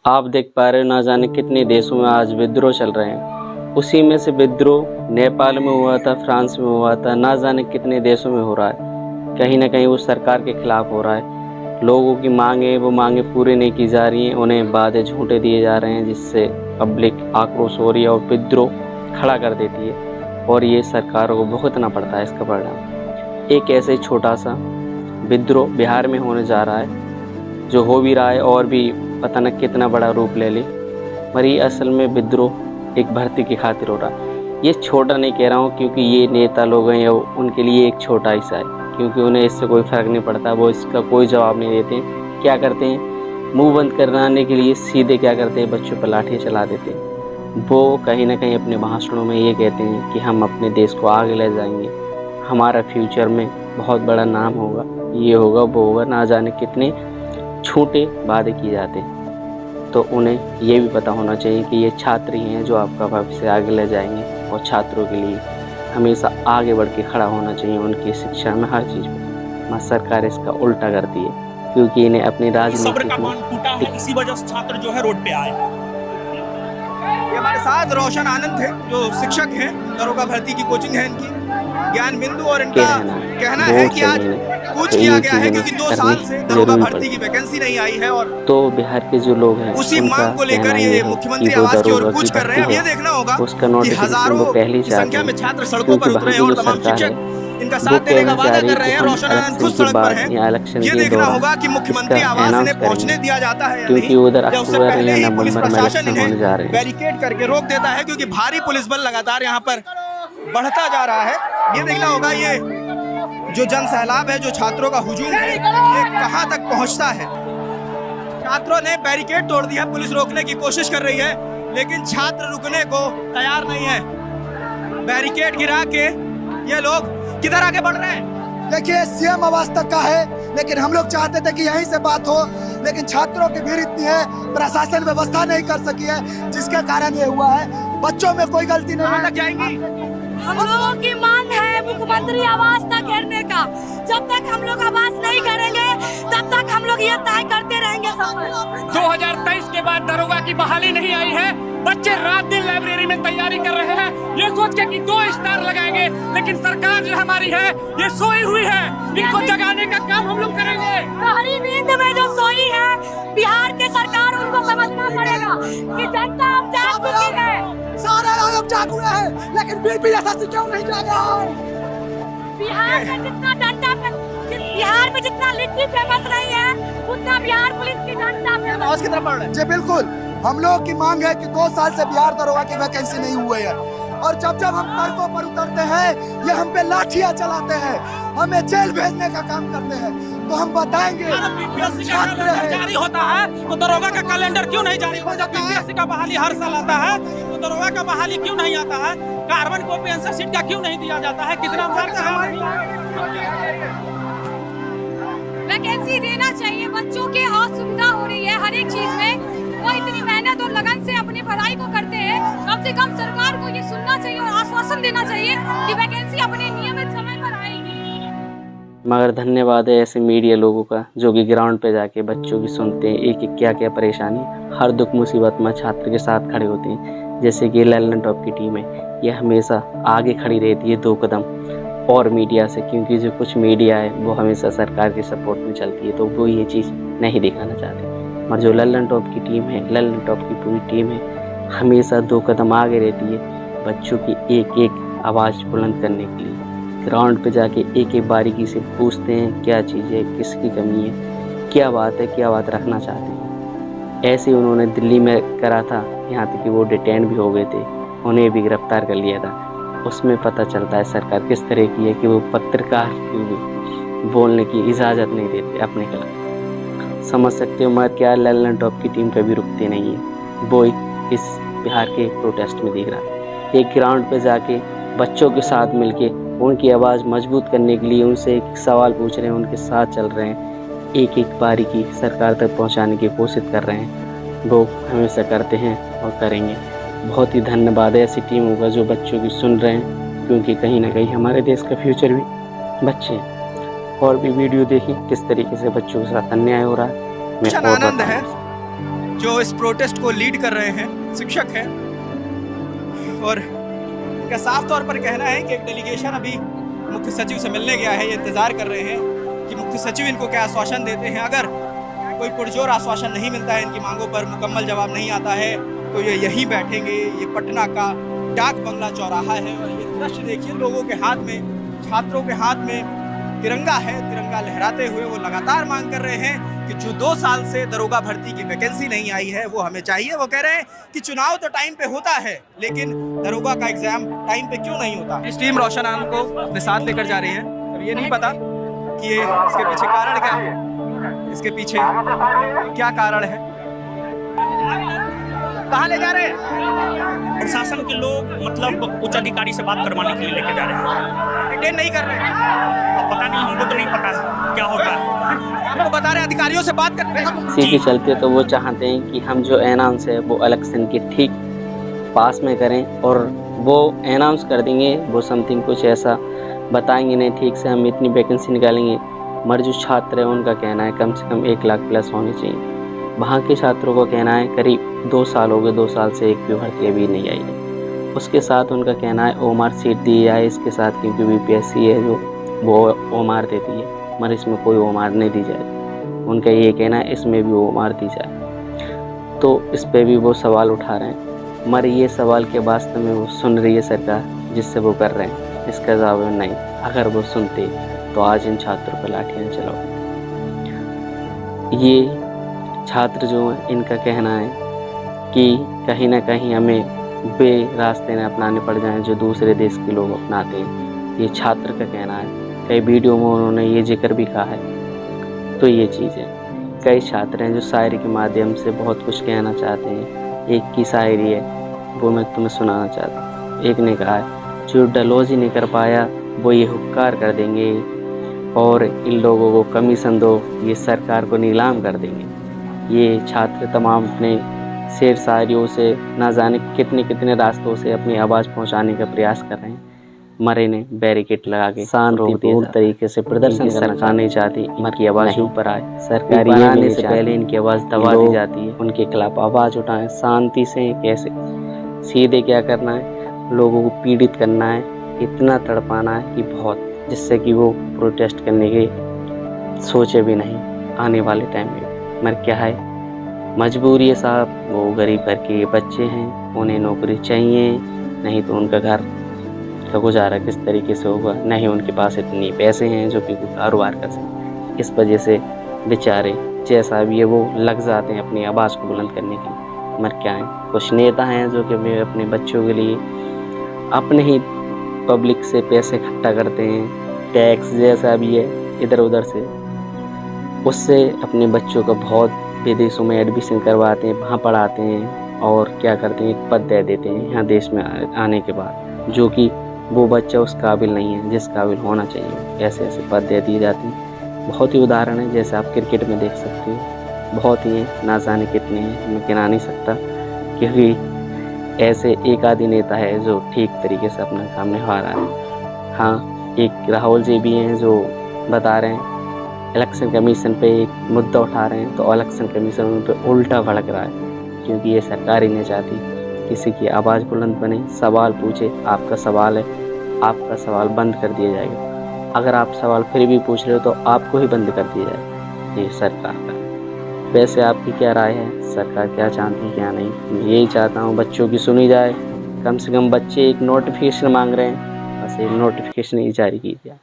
आप देख पा रहे हो ना जाने कितने देशों में आज विद्रोह चल रहे हैं। उसी में से विद्रोह नेपाल में हुआ था, फ्रांस में हुआ था, ना जाने कितने देशों में हो रहा है। कहीं ना कहीं वो सरकार के खिलाफ हो रहा है। लोगों की मांगे वो मांगे पूरी नहीं की जा रही हैं, उन्हें वादे झूठे दिए जा रहे हैं, जिससे पब्लिक आक्रोश हो रही है और विद्रोह खड़ा कर देती है और ये सरकारों को भुगतना पड़ता है इसका परिणाम। एक ऐसे छोटा सा विद्रोह बिहार में होने जा रहा है, जो हो भी रहा है और भी पता न कितना बड़ा रूप ले ले, पर ये असल में विद्रोह एक भर्ती की खातिर हो रहा है। ये छोटा नहीं कह रहा हूँ क्योंकि ये नेता लोग हैं या उनके लिए एक छोटा हिस्सा है, क्योंकि उन्हें इससे कोई फ़र्क नहीं पड़ता, वो इसका कोई जवाब नहीं देते। क्या करते हैं, मुंह बंद कराने के लिए सीधे क्या करते हैं, बच्चों पर लाठी चला देते हैं। वो कहीं ना कहीं अपने भाषणों में ये कहते हैं कि हम अपने देश को आगे ले जाएंगे, हमारा फ्यूचर में बहुत बड़ा नाम होगा, ये होगा वो होगा, ना जाने कितने छोटे वादे किए जाते हैं। तो उन्हें ये भी पता होना चाहिए कि ये छात्र ही हैं जो आपका भविष्य आगे ले जाएंगे, और छात्रों के लिए हमेशा आगे बढ़ के खड़ा होना चाहिए उनकी शिक्षा में, हर चीज़ में। मगर सरकार इसका उल्टा करती है, क्योंकि इन्हें अपनी राजनीति में इसी वजह से छात्र जो है रोड पे आए। ये हमारे साथ रोशन आनंद थे जो शिक्षक हैं, दरोगा भर्ती की कोचिंग है इनकी, ज्ञान बिंदु, और इनका कहना है कि आज कूच किया गया है क्योंकि 2 साल से दरोगा भर्ती की वैकेंसी नहीं आई है, और तो बिहार के जो लोग हैं उसी मांग को लेकर ये मुख्यमंत्री आवास की ओर कूच कर रहे हैं। अब ये देखना होगा कि हजारों की संख्या में छात्र सड़कों पर उतरे हैं और तमाम शिक्षक इनका साथ देने का वादा कर रहे हैं। रोशन आनंद खुद सड़क पर हैं। ये देखना होगा कि मुख्यमंत्री आवास इन्हें पहुंचने दिया जाता है या नहीं, या उससे पहले ही पुलिस प्रशासन इन्हें बैरिकेड करके रोक देता है, क्योंकि भारी पुलिस बल लगातार यहाँ पर बढ़ता जा रहा है। ये देखना होगा ये जो जन सैलाब है, जो छात्रों का हुजूम है, ये कहां तक पहुंचता है। छात्रों ने बैरिकेड तोड़ दिया, पुलिस रोकने की कोशिश कर रही है, लेकिन छात्र रुकने को तैयार नहीं है। बैरिकेड गिरा के ये लोग किधर आगे बढ़ रहे हैं। देखिए, सीएम आवास तक का है, लेकिन हम लोग चाहते थे कि यहीं से बात हो, लेकिन छात्रों की भीड़ इतनी है, प्रशासन व्यवस्था नहीं कर सकी है, जिसके कारण ये हुआ है। बच्चों में कोई गलती नहीं है। जाएंगी, हम लोगों की मांग है मुख्यमंत्री आवास तक घेरने का। जब तक हम लोग आवास नहीं करेंगे तब तक हम लोग ये तय करते रहेंगे। 2023 के बाद दरोगा की बहाली नहीं आई है। बच्चे रात दिन लाइब्रेरी में तैयारी कर रहे हैं, ये सोच के कि 2 स्टार लगाएंगे, लेकिन सरकार जो हमारी है ये सोई हुई है। इनको जगाने का काम हम लोग करेंगे। गहरी नींद में जो सोई है बिहार की सरकार, उनको समझना पड़ेगा कि जनता अब जाग चुकी है। सारे लोग जाग हुए हैं, लेकिन बीपीएससी क्यों नहीं जागा है? बिहार में जितना डंडा बिहार में जितना लिट्टी फेमस रही है, उतना बिहार पुलिस की डंडा फेमस। कितना पड़ रहा है? जी बिल्कुल, हम लोग की मांग है कि 2 साल से बिहार दरोगा की वैकेंसी नहीं हुई है, और जब जब हम सड़कों पर उतरते हैं ये हम पे लाठियां चलाते हैं, हमें जेल भेजने का काम करते हैं। तो हम बताएंगे जारी होता है तो दरोगा का कैलेंडर क्यों नहीं जारी होता? बीपीएससी का बहाली हर साल आता है तो दरोगा का बहाली क्यों नहीं आता है? कार्बन कॉपी आंसर शीट का क्यों नहीं दिया जाता है? कितना वैकेंसी देना चाहिए। बच्चों के असुविधा हो रही है हर एक चीज में, वो इतनी मेहनत और लगन से अपनी पढ़ाई को करते हैं। कम से कम सरकार को ये सुनना चाहिए और आश्वासन देना चाहिए कि वैकेंसी अपने नियमित समय पर आएगी। मगर धन्यवाद है ऐसे मीडिया लोगों का जो कि ग्राउंड पे जाके बच्चों की सुनते हैं, एक एक क्या क्या परेशानी, हर दुख मुसीबत में छात्र के साथ खड़े होते हैं। जैसे कि लल्लन टॉप की टीम है, ये हमेशा आगे खड़ी रहती है 2 कदम और मीडिया से, क्योंकि जो कुछ मीडिया है वो हमेशा सरकार के सपोर्ट में चलती है, तो वो ये चीज़ नहीं दिखाना चाहते। मगर जो लल्लन टॉप की टीम है, लल्लन टॉप की पूरी टीम है, हमेशा 2 कदम आगे रहती है बच्चों की एक एक आवाज़ बुलंद करने के लिए। ग्राउंड पे जाके एक एक बारीकी से पूछते हैं क्या चीज़ है, किसकी कमी है, क्या बात है, क्या बात रखना चाहते हैं। ऐसे उन्होंने दिल्ली में करा था, यहाँ तक कि वो डिटेन भी हो गए थे, उन्हें भी गिरफ्तार कर लिया था। उसमें पता चलता है सरकार किस तरह की है कि वो पत्रकार भी बोलने की इजाज़त नहीं देते अपने खिलाफ। समझ सकते हो मगर क्या लल्लन टॉप की टीम कभी रुकती नहीं है, वो इस बिहार के प्रोटेस्ट में दिख रहा है। एक ग्राउंड पे जाके बच्चों के साथ मिलके उनकी आवाज़ मजबूत करने के लिए उनसे एक सवाल पूछ रहे हैं, उनके साथ चल रहे हैं, एक एक बारीकी सरकार तक पहुंचाने की कोशिश कर रहे हैं। वो हमेशा करते हैं और करेंगे। बहुत ही धन्यवाद है ऐसी टीमों का जो बच्चों की सुन रहे हैं, क्योंकि कहीं ना कहीं हमारे देश का फ्यूचर भी बच्चे हैं। और भी वीडियो देखें किस तरीके से बच्चों के साथ अन्याय हो रहा है। आनंद है जो इस प्रोटेस्ट को लीड कर रहे हैं, शिक्षक हैं, और इनका साफ तौर पर कहना है कि एक डेलीगेशन अभी मुख्य सचिव से मिलने गया है। ये इंतज़ार कर रहे हैं कि मुख्य सचिव इनको क्या आश्वासन देते हैं। अगर कोई पुरजोर आश्वासन नहीं मिलता है, इनकी मांगों पर मुकम्मल जवाब नहीं आता है, तो ये यहीं बैठेंगे। ये पटना का डाक बंगला चौराहा है और ये दृश्य देखिए, लोगों के हाथ में, छात्रों के हाथ में तिरंगा है। तिरंगा लहराते हुए वो लगातार मांग कर रहे हैं कि जो 2 साल से दरोगा भर्ती की वैकेंसी नहीं आई है वो हमें चाहिए। वो कह रहे हैं कि चुनाव तो टाइम पे होता है, लेकिन दरोगा का एग्जाम टाइम पे क्यों नहीं होता। इस टीम रोशन आनंद को अपने साथ लेकर जा रही है। अब ये नहीं पता कि ये इसके पीछे कारण क्या है, इसके पीछे क्या कारण है। कहाँ ले जा रहे हैं? प्रशासन के लोग मतलब उच्च अधिकारी से बात करवाने के लिए लेके जा रहे हैं। अटेंड नहीं कर रहे हैं। अब पता नहीं, हमको तो नहीं पता क्या होगा। हमको बता रहे हैं अधिकारियों से बात कर रहे हैं। इसी के चलते तो वो चाहते हैं कि हम जो अनाउंस है वो इलेक्शन के ठीक पास में करें, और वो अनाउंस कर देंगे, वो समथिंग कुछ ऐसा बताएंगे नहीं ठीक से हम इतनी वैकेंसी निकालेंगे, मगर जो छात्र है उनका कहना है कम से कम 1 लाख प्लस होनी चाहिए। वहाँ के छात्रों का कहना है करीब 2 साल हो गए, 2 साल से एक भी भर्ती अभी नहीं आई है। उसके साथ उनका कहना है ओमार सीट दी जाए इसके साथ, क्योंकि बीपीएससी है जो वो ओमार देती है, मगर इसमें कोई ओमार नहीं दी जाए। उनका ये कहना है इसमें भी ओमार दी जाए। तो इस पे भी वो सवाल उठा रहे हैं, मगर ये सवाल के वास्तव में वो सुन रही है सरकार जिससे वो कर रहे हैं, इसका जवाब नहीं। अगर वो सुनते तो आज इन छात्रों पर लाठियाँ चलाओ। ये छात्र जो हैं इनका कहना है कि कहीं ना कहीं हमें वे रास्ते न अपनाने पड़ जाएं जो दूसरे देश के लोग अपनाते हैं। ये छात्र का कहना है। कई वीडियो में उन्होंने ये जिक्र भी कहा है। तो ये चीज़ है, कई छात्र हैं जो शायरी के माध्यम से बहुत कुछ कहना चाहते हैं। एक की शायरी है वो मैं तुम्हें सुनाना चाहता हूँ। एक ने कहा है जो डलहौजी नहीं कर पाया वो ये हुक्कार कर देंगे, और इन लोगों को कमीशन दो, ये सरकार को नीलाम कर देंगे। ये छात्र तमाम अपने शेर शायरियों से ना जाने कितने रास्तों से अपनी आवाज़ पहुंचाने का प्रयास कर रहे हैं। मरे ने बैरिकेड लगा के शांतिपूर्ण तरीके से प्रदर्शन सरकार नहीं चाहती इनकी आवाज़ ऊपर आए। सरकारी आने से पहले इनकी आवाज़ दबा दी जाती है। उनके खिलाफ आवाज़ उठाएं शांति से। कैसे सीधे क्या करना है, लोगों को पीड़ित करना है, इतना तड़पाना है कि बहुत, जिससे कि वो प्रोटेस्ट करने के सोचे भी नहीं आने वाले टाइम में। मगर क्या है, मजबूरी है साहब, वो गरीब घर के बच्चे हैं, उन्हें नौकरी चाहिए, नहीं तो उनका घर का गुजारा किस तरीके से होगा। नहीं उनके पास इतनी पैसे हैं जो कि कारोबार कर सकें। इस वजह से बेचारे जैसा भी है वो लग जाते हैं अपनी आवाज़ को बुलंद करने के लिए। मगर क्या है, कुछ नेता हैं जो कि अपने बच्चों के लिए अपने ही पब्लिक से पैसे इकट्ठा करते हैं, टैक्स जैसा भी है इधर उधर से, उससे अपने बच्चों का बहुत विदेशों में एडमिशन करवाते हैं, वहाँ पढ़ाते हैं, और क्या करते हैं एक पद दे देते हैं यहाँ देश में आने के बाद, जो कि वो बच्चा उस काबिल नहीं है जिस काबिल होना चाहिए। ऐसे ऐसे पद दे दिए जाते हैं। बहुत ही उदाहरण है, जैसे आप क्रिकेट में देख सकते हो, बहुत ही हैं, ना जाने कितने हैं, मैं गिना नहीं सकता, क्योंकि ऐसे एक आदि नेता है जो ठीक तरीके से अपना काम निभा रहा है। हाँ, एक राहुल जी भी हैं जो बता रहे हैं इलेक्शन कमीशन पे एक मुद्दा उठा रहे हैं, तो इलेक्शन कमीशन उन पर उल्टा भड़क रहा है, क्योंकि ये सरकार ही नहीं चाहती किसी की आवाज़ बुलंद बने, सवाल पूछे। आपका सवाल है, आपका सवाल बंद कर दिया जाएगा। अगर आप सवाल फिर भी पूछ रहे हो तो आपको ही बंद कर दिया जाएगा। ये सरकार का। वैसे आपकी क्या राय है, सरकार क्या चाहती है क्या नहीं? मैं यही चाहता हूँ बच्चों की सुनी जाए। कम से कम बच्चे एक नोटिफिकेशन मांग रहे हैं, बस एक नोटिफिकेशन ही जारी की जाए।